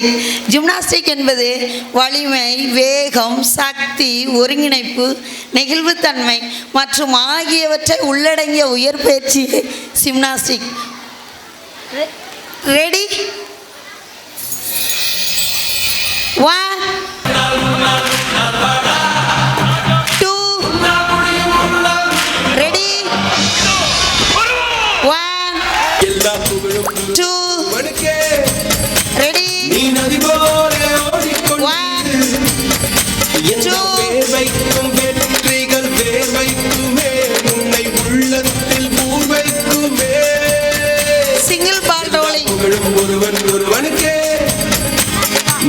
Gymnastic என்பது வலிமை, வேகம், சக்தி, ஒருங்கிணைப்பு, நெகிழ்வுத்தன்மை மற்றும் ஆகியவற்றை உள்ளடங்கிய உயற்பயிற்சி ஜிம்னாஸ்டிக். ரெடி? 1 2 ரெடி? 1 2 ரெடி? 1 2 வைக்கும் வெற்றிகள் வேர் வைக்குமே உன்னை உள்ளத்தில் ஊர் வைக்குமே. சிங்கிள் பால் ரோலிங். ஒருவன் ஒருவனுக்கே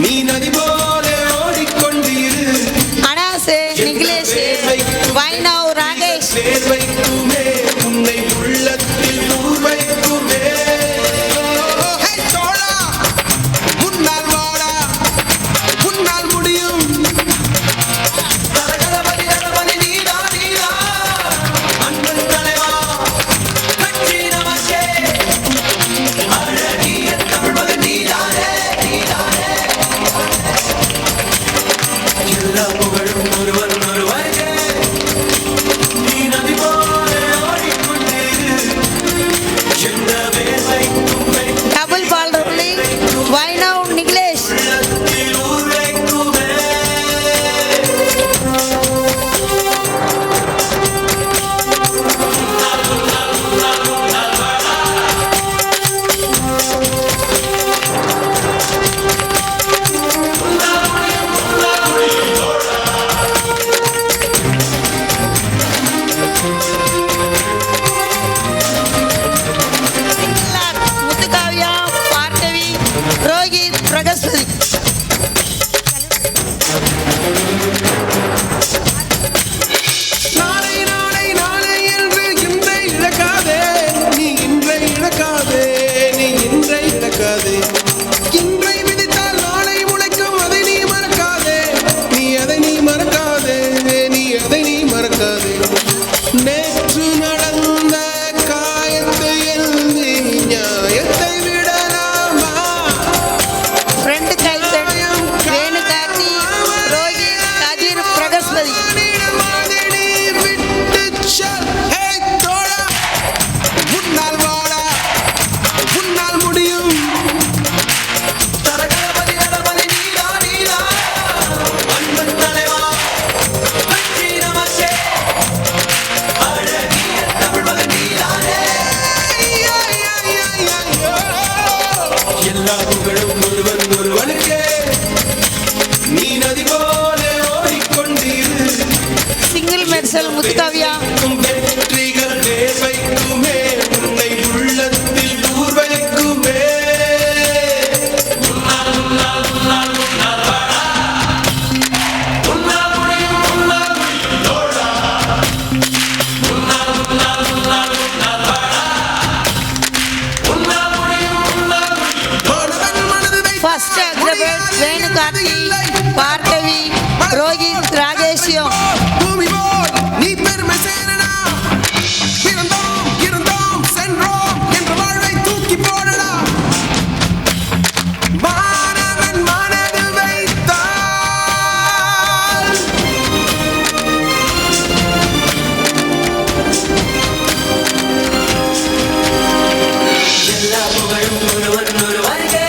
நீ நதி போல ஓடிக்கொண்டிரு. அனாசே, நிகிலேஷ், வைணவ், ராகேஷ். வேர் வைக்குமே உன்னை உள்ளத்தில் ஊர் வைக்குமே. Double ball rolling. Vainav, Nikhilesh. Muthukaviya, Bhargavi, Rohit, Brihaspati. நாளை நாளை நாளை என்று இன்றை இழக்காதே நீ இன்றை இழக்காதே நீ இன்றை இழக்காதே. இன்றை விதைத்தால் நாளை முளைக்கும் அதை நீ மறக்காதே நீ அதை நீ மறக்காதே நீ அதை நீ மறக்காதே. நேற்று நடந்த காயத்தை எழுதி நியாயத்தை விடலாமா. ஃப்ரெண்ட் கைத்தட். வேணு, கார்த்தி, ரோஹித், கதிர், பிரகஸ்பதி. எல்லா புகழும் ஒருவன் ஒருவனுக்கே நீ நதி போல ஓடிக்கொண்டிரு. சிங்கிள் மெர்சல். முத்துகாவியா. வெற்றிகள் வேர் வைக்குமே உன்னை உள்ளத்தில் ஊர் வைக்குமே. ஃபர்ஸ்ட் அக்ரபேட். வேணு, கார்த்தி, பார்கவி, ரோஹித், ராகேஷியம். பூமி போல் நீ பெருமை சேரடா. பிறந்தோம் இருந்தோம் சென்றோம் என்ற வாழ்வை தூக்கி போடடா. மாணவன் மனது வைத்தால் எல்லா புகழும் ஒருவன் ஒருவனுக்கே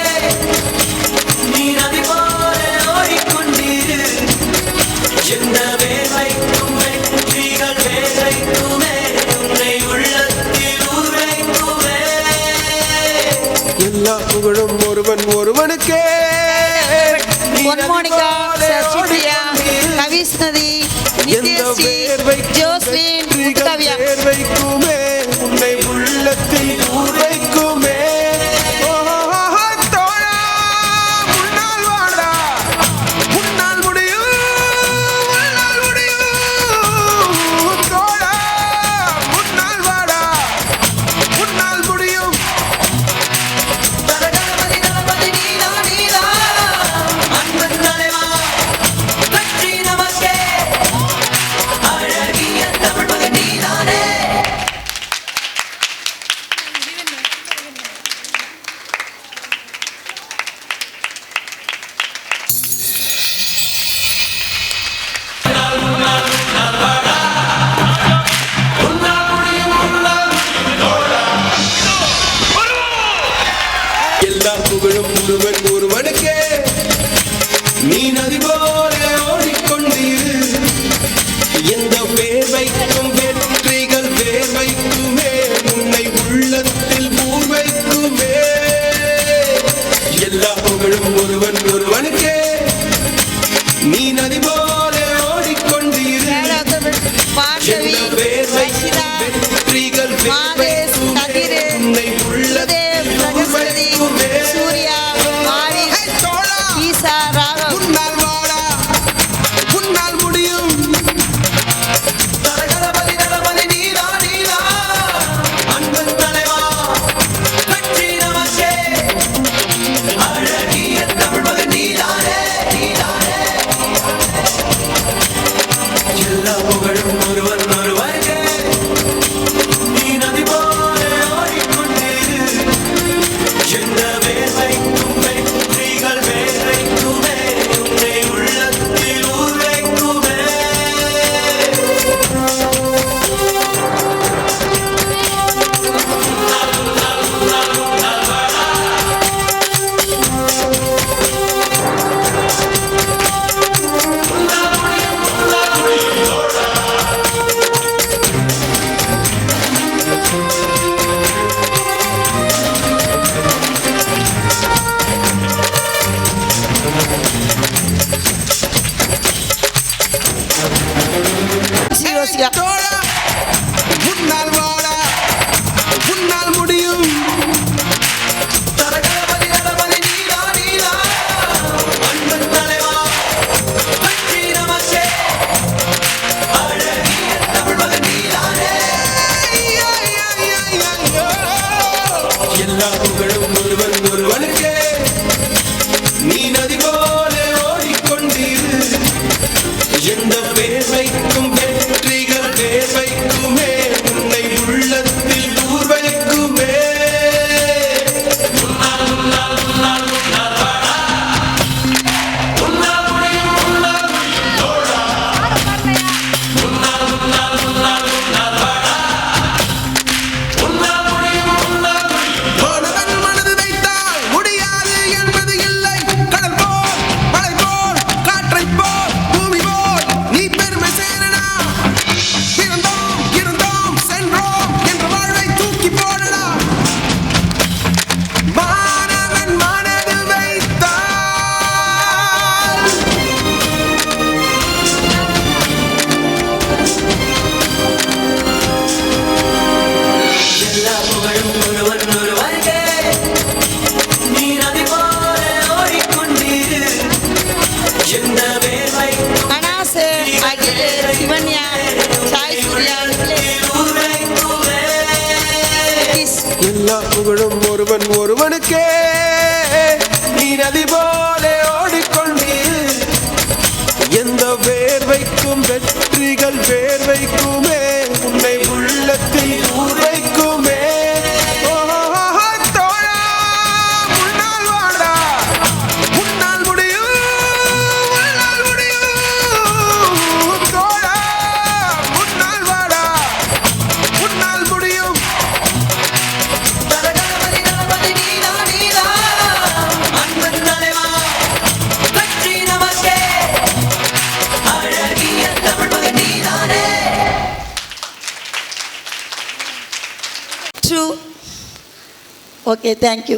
நீ நதி போல ஓடிக்கொண்டிரு. எந்த வேர் வைக்கும் வெற்றிகள் வேர் வைக்குமே உன்னை உள்ளத்தில் ஊர் வைக்குமே. எல்லா புகழும் ஒருவன் ஒருவனுக்கே. பொன்மோனிகா, சசிபிரியா, கவிஸ்நதி, நித்யஸ்ரீ, ஜோஸ்லின், முத்துகாவியா. வேர் வைக்குமே உன்னை உள்ளத்தில் ஊர் வைக்குமே. தோழா முன்னால் வாடா முன்னால் முடியும் முன்னால் முடியும். தோழா முன்னால் வாடா முன்னால் முடியும். யோசிக்கா தோழா முன்னால் வாடா முன்னால் முடியும் தரகணபதி நடபதி நீலா நீலா அன்பன் தலைவா வெற்றி நமக்கே அழகிய தமிழ் மகன் நீதானே எல்லா புகழும் ஒருவன் ஒருவனுக்கே நீ நதி போல ஓடிக்கொண்டிரு எந்த வேர்வைக்கும் வெற்றிகள் வேர்வைக்குமே உன்னை உள்ளத்தில் ஊர்வைக்குமே முன்னால் முன்னால் முன்னால் முன்னால் வாடா முன்னால் முடியும் முன்னால் முடியும் தோழா முன்னால் முன்னால் முன்னால் முன்னால் வாடா முன்னால் முடியும் முன்னால் முடியும் போனவன் மனது வைத்தால் முடியாது என்பது இல்லை கடல் போல் மலை போல் காற்றை போல் பூமி போல் நீ பெருமை சேரனா பிறந்தோம் இருந்தோம் சென்றோம் என்ற வாழ்வை தூக்கி போடடா மாணவன் மனது வைத்தால் எல்லா புகழும் ஒருவன் ஒருவனுக்கே நீ நதி போல ஓடிக்கொண்டிரு எந்த வேர்வைக்கும் அனாசு அகில் சிவன்யா சாய் சூர்யா ஊர்வைக்குமே நிதிஷ் எல்லா புகழும் ஒருவன் ஒருவனுக்கே நீ நதி போல ஓடிக்கொண்டீர் எந்த வேர்வைக்கும் வெற்றிகள் வேர்வைக்குமே உன்னை உள்ளத்தில் ஊர்வைக்குமே தோழா முன்னால் வாடா முன்னால் முடியும் முன்னால் முடியும் தோழா முன்னால் வாடா முன்னால் முடியும் தரகணபதி நடபதி நீலா நீலா அன்பன் தலைவா வெற்றி நமக்கே அழகிய தமிழ் மகன் நீதானே True. Okay, thank you.